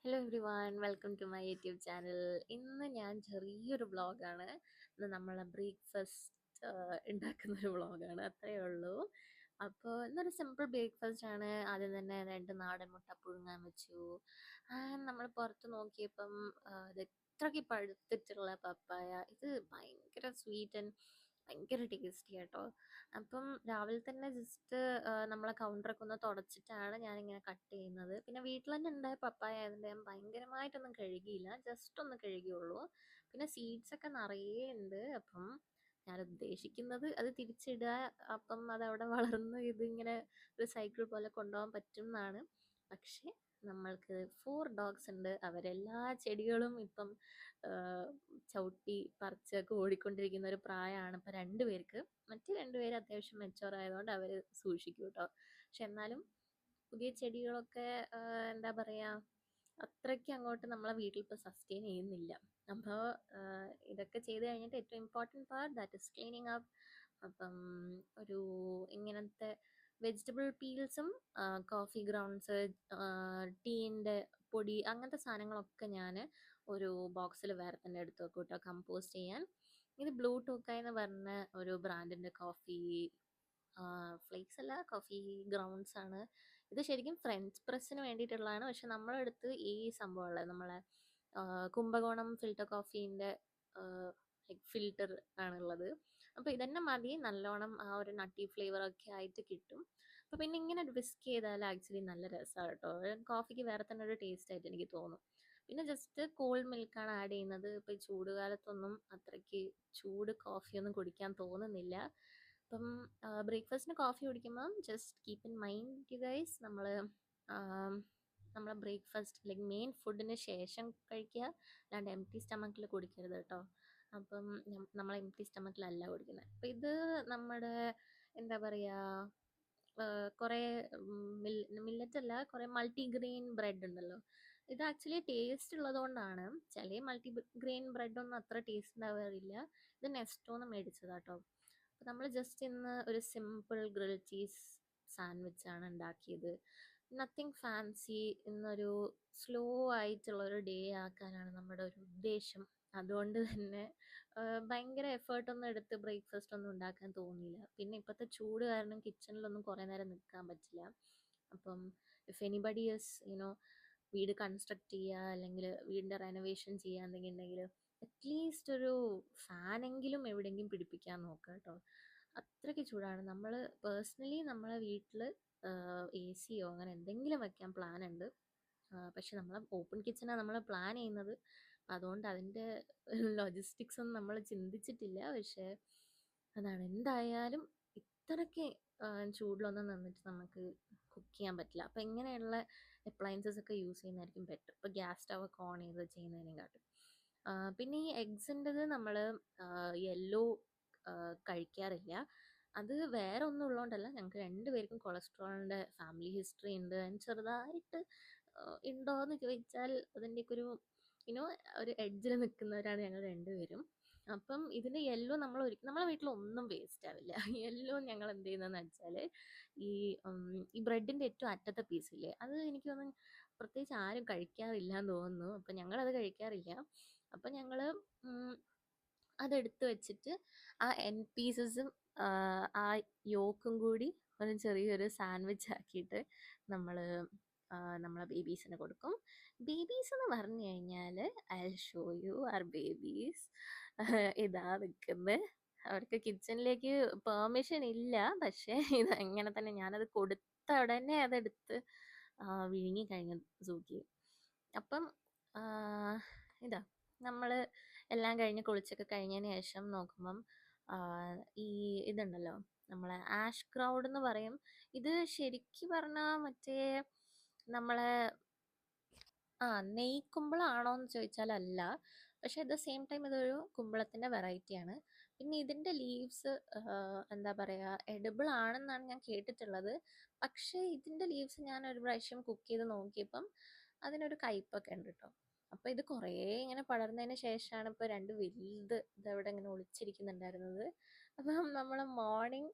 Hello everyone welcome to my YouTube channel. ഇന്ന് ഞാൻ ചെറിയൊരു വ്ളോഗാണ്. ഇന്ന് നമ്മളെ ബ്രേക്ക്ഫാസ്റ്റ് ഉണ്ടാക്കുന്നൊരു വ്ളോഗാണ്, അത്രയേ ഉള്ളൂ. അപ്പോൾ ഇന്നൊരു സിമ്പിൾ ബ്രേക്ക്ഫാസ്റ്റ് ആണ്. ആദ്യം തന്നെ രണ്ട് നാടൻ മുട്ട പുഴുങ്ങാൻ വെച്ചു. നമ്മൾ പുറത്ത് നോക്കിയപ്പം ഇത് ഇത്രയ്ക്ക് പഴുത്തിട്ടുള്ള പപ്പായ, ഇത് ഭയങ്കര സ്വീറ്റ് ആൻഡ് ഭയങ്കര ടേസ്റ്റി കേട്ടോ. അപ്പം രാവിലെ തന്നെ ജസ്റ്റ് നമ്മളെ കൗണ്ടറൊക്കെ ഒന്ന് തുടച്ചിട്ടാണ് ഞാനിങ്ങനെ കട്ട് ചെയ്യുന്നത്. പിന്നെ വീട്ടിൽ തന്നെ ഉണ്ടായ പപ്പായ ആയതുകൊണ്ട് ഞാൻ ഭയങ്കരമായിട്ടൊന്നും കഴുകിയില്ല, ജസ്റ്റ് ഒന്ന് കഴുകിയുള്ളൂ. പിന്നെ സീഡ്സ് ഒക്കെ നിറയെ ഉണ്ട്. അപ്പം ഞാൻ ഉദ്ദേശിക്കുന്നത് അത് തിരിച്ചിടുക, അപ്പം അതവിടെ വളർന്ന് ഇതിങ്ങനെ ഒരു സൈക്കിൾ പോലെ കൊണ്ടുപോകാൻ പറ്റും എന്നാണ്. പക്ഷേ നമ്മൾക്ക് 4 ഡോഗ്സ് ഉണ്ട്. അവരെല്ലാ ചെടികളും ഇപ്പം ചവിട്ടി പറിച്ചൊക്കെ ഓടിക്കൊണ്ടിരിക്കുന്ന ഒരു പ്രായമാണ് ഇപ്പം രണ്ടുപേർക്ക്. മറ്റ് രണ്ടുപേര് അത്യാവശ്യം മെച്ചോർ ആയതുകൊണ്ട് അവർ സൂക്ഷിക്കും കേട്ടോ. പക്ഷെ എന്നാലും പുതിയ ചെടികളൊക്കെ എന്താ പറയുക, അത്രയ്ക്ക് അങ്ങോട്ട് നമ്മളെ വീട്ടിൽ ഇപ്പോൾ സസ്റ്റെയിൻ ചെയ്യുന്നില്ല. അപ്പോൾ ഇതൊക്കെ ചെയ്ത് കഴിഞ്ഞിട്ട് ഏറ്റവും important part that is cleaning up. അപ്പം ഒരു ഇങ്ങനത്തെ വെജിറ്റബിൾ പീൽസും കോഫി ഗ്രൗണ്ട്സ്, ടീൻ്റെ പൊടി, അങ്ങനത്തെ സാധനങ്ങളൊക്കെ ഞാൻ ഒരു ബോക്സിൽ വേറെ തന്നെ എടുത്ത് വെക്കും കേട്ടോ, കമ്പോസ്റ്റ് ചെയ്യാൻ. ഇത് ബ്ലൂ ടോക്കായ് എന്ന് പറഞ്ഞ ഒരു ബ്രാൻഡിൻ്റെ കോഫി ഫ്ലേക്സ് അല്ല, കോഫി ഗ്രൗണ്ട്സ് ആണ്. ഇത് ശരിക്കും ഫ്രഞ്ച് പ്രസ്സിന് വേണ്ടിയിട്ടുള്ളതാണ്. പക്ഷെ നമ്മളെ അടുത്ത് ഈ സംഭവമുള്ളത് നമ്മളെ കുംഭകോണം ഫിൽറ്റർ കോഫീൻ്റെ ഫിൽറ്റർ ആണുള്ളത്. അപ്പോൾ ഇതന്നെ മതി, നല്ലോണം ആ ഒരു നട്ടി ഫ്ലേവറൊക്കെ ആയിട്ട് കിട്ടും. അപ്പോൾ പിന്നെ ഇങ്ങനെ വിസ്ക് ചെയ്താൽ ആക്ച്വലി നല്ല രസമാണ് കേട്ടോ. കോഫിക്ക് വേറെ തന്നെ ഒരു ടേസ്റ്റ് ആയിട്ട് എനിക്ക് തോന്നും. പിന്നെ ജസ്റ്റ് കോൾഡ് മിൽക്കാണ് ആഡ് ചെയ്യുന്നത്. ഇപ്പോൾ ഈ ചൂട് കാലത്തൊന്നും അത്രയ്ക്ക് ചൂട് കോഫിയൊന്നും കുടിക്കാൻ തോന്നുന്നില്ല. അപ്പം ബ്രേക്ക്ഫാസ്റ്റിന് കോഫി കുടിക്കുമ്പം just keep in mind you guys, നമ്മളെ ബ്രേക്ക്ഫാസ്റ്റ് ലൈക്ക് മെയിൻ ഫുഡിന് ശേഷം കഴിക്കുക, അല്ലാണ്ട് എംപ്റ്റി സ്റ്റമക്കിൽ കുടിക്കരുത് കേട്ടോ. അപ്പം നമ്മൾ എംപ്റ്റി സ്റ്റമക്കിലല്ല കുടിക്കുന്നത്. അപ്പം ഇത് നമ്മുടെ എന്താ പറയുക, കുറേ മില്ലറ്റ് അല്ല, കുറേ മൾട്ടിഗ്രെയിൻ ബ്രെഡ് ഉണ്ടല്ലോ. ഇത് ആക്ച്വലി ടേസ്റ്റ് ഉള്ളതുകൊണ്ടാണ്. ചില മൾട്ടിഗ്രെയിൻ ബ്രെഡൊന്നും അത്ര ടേസ്റ്റ് ഉണ്ടാവാറില്ല. ഇത് നെസ്റ്റോന്ന് മേടിച്ചതാട്ടോ. അപ്പോൾ നമ്മൾ ജസ്റ്റ് ഇന്ന് ഒരു സിമ്പിൾ ഗ്രിൽ ചീസ് സാൻഡ്വിച്ചാണ് ഉണ്ടാക്കിയത്. Nothing fancy. ഇന്നൊരു സ്ലോ ആയിട്ടുള്ളൊരു ഡേ ആക്കാനാണ് നമ്മുടെ ഒരു ഉദ്ദേശം. അതുകൊണ്ട് തന്നെ ഭയങ്കര എഫേർട്ടൊന്നും എടുത്ത് ബ്രേക്ക്ഫാസ്റ്റ് ഒന്നും ഉണ്ടാക്കാൻ തോന്നിയില്ല. പിന്നെ ഇപ്പോഴത്തെ ചൂട് കാരണം കിച്ചണിലൊന്നും കുറേ നേരം നിൽക്കാൻ പറ്റില്ല. അപ്പം ഇഫ് എനിബഡി ഈസ് വീട് കൺസ്ട്രക്ട് ചെയ്യുക, അല്ലെങ്കിൽ വീടിൻ്റെ റെനോവേഷൻ ചെയ്യുക എന്തെങ്കിലും ഉണ്ടെങ്കിൽ അറ്റ്ലീസ്റ്റ് ഒരു ഫാനെങ്കിലും എവിടെയെങ്കിലും പിടിപ്പിക്കാൻ നോക്കുക കേട്ടോ. അത്രയ്ക്ക് ചൂടാണ്. നമ്മൾ പേഴ്സണലി നമ്മളെ വീട്ടിൽ എ സിയോ അങ്ങനെ എന്തെങ്കിലും വെക്കാൻ പ്ലാൻ ഉണ്ട്. പക്ഷെ നമ്മൾ ഓപ്പൺ കിച്ചണാണ് നമ്മൾ പ്ലാൻ ചെയ്യുന്നത്. അതുകൊണ്ട് അതിൻ്റെ ലോജിസ്റ്റിക്സ് ഒന്നും നമ്മൾ ചിന്തിച്ചിട്ടില്ല. പക്ഷേ അതാണ്, എന്തായാലും ഇത്രയ്ക്ക് ചൂടിലൊന്നും നിന്നിട്ട് നമുക്ക് കുക്ക് ചെയ്യാൻ പറ്റില്ല. അപ്പോൾ ഇങ്ങനെയുള്ള അപ്ലയൻസസ് ഒക്കെ യൂസ് ചെയ്യുന്നതായിരിക്കും ബെറ്റർ, ഇപ്പോൾ ഗ്യാസ് സ്റ്റവ് ഒക്കെ ഓൺ ചെയ്ത് ചെയ്യുന്നതിനെക്കാട്ടും. പിന്നെ ഈ എഗ്സിൻ്റെത് നമ്മൾ യെല്ലോ കഴിക്കാറില്ല. അത് വേറെ ഒന്നും ഉള്ളതുകൊണ്ടല്ല, ഞങ്ങൾക്ക് രണ്ടുപേർക്കും കൊളസ്ട്രോളിൻ്റെ ഫാമിലി ഹിസ്റ്ററി ഉണ്ട്. ചെറുതായിട്ട് ഉണ്ടോ എന്ന് ചോദിച്ചാൽ അതിൻ്റെയൊക്കെ ഒരു ഒരു എഡ്ജിൽ നിൽക്കുന്നവരാണ് ഞങ്ങൾ രണ്ടുപേരും. അപ്പം ഇതിൻ്റെ യെല്ലോ നമ്മളെ വീട്ടിൽ ഒന്നും വേസ്റ്റ് ആവില്ല. യെല്ലോ ഞങ്ങൾ എന്ത് ചെയ്യുന്നതെന്ന് വെച്ചാൽ ഈ ഈ ബ്രെഡിൻ്റെ ഏറ്റവും അറ്റത്തെ പീസില്ലേ, അത് എനിക്ക് തോന്നുന്നു പ്രത്യേകിച്ച് ആരും കഴിക്കാറില്ല എന്ന് തോന്നുന്നു. അപ്പം ഞങ്ങളത് കഴിക്കാറില്ല. അപ്പം ഞങ്ങൾ അതെടുത്ത് വെച്ചിട്ട് ആ എൻ പീസസും ആ യോക്കും കൂടി ഒരു ചെറിയൊരു സാൻഡ്വിച്ച് ആക്കിയിട്ട് നമ്മൾ നമ്മളെ ബേബീസിന് കൊടുക്കും. ബേബീസ് എന്ന് പറഞ്ഞു കഴിഞ്ഞാൽ I will show you are babies. ഇതാ നിൽക്കുന്നത്. അവർക്ക് കിച്ചണിലേക്ക് പെർമിഷൻ ഇല്ല, പക്ഷേ ഇതങ്ങനെ തന്നെ. ഞാനത് കൊടുത്ത ഉടനെ അതെടുത്ത് വിഴുങ്ങി കഴിഞ്ഞ സൂക്കി. അപ്പം ഇതാ നമ്മൾ എല്ലാം കഴിഞ്ഞ് കുളിച്ചൊക്കെ കഴിഞ്ഞതിന് ശേഷം നോക്കുമ്പം ഈ ഇതുണ്ടല്ലോ, നമ്മളെ ആഷ് ക്രൗഡ് എന്ന് പറയും. ഇത് ശരിക്കും പറഞ്ഞാൽ മറ്റേ നമ്മളെ നെയ്ക്കുമ്പളാണോ എന്ന് ചോദിച്ചാൽ അല്ല. പക്ഷെ അറ്റ് ദ സെയിം ടൈം ഇതൊരു കുമ്പളത്തിൻ്റെ വെറൈറ്റിയാണ്. പിന്നെ ഇതിൻ്റെ ലീവ്സ് എന്താ പറയുക, എഡിബിൾ ആണെന്നാണ് ഞാൻ കേട്ടിട്ടുള്ളത്. പക്ഷേ ഇതിൻ്റെ ലീവ്സ് ഞാൻ ഒരു പ്രാവശ്യം കുക്ക് ചെയ്ത് നോക്കിയപ്പം അതിനൊരു കയ്പ്പൊക്കെ ഉണ്ട് കേട്ടോ. അപ്പോൾ ഇത് കുറേ ഇങ്ങനെ പടർന്നതിന് ശേഷമാണ് ഇപ്പോൾ രണ്ട് വലുത് ഇതവിടെ ഇങ്ങനെ ഒളിച്ചിരിക്കുന്നുണ്ടായിരുന്നത്. അപ്പം നമ്മൾ മോർണിംഗ്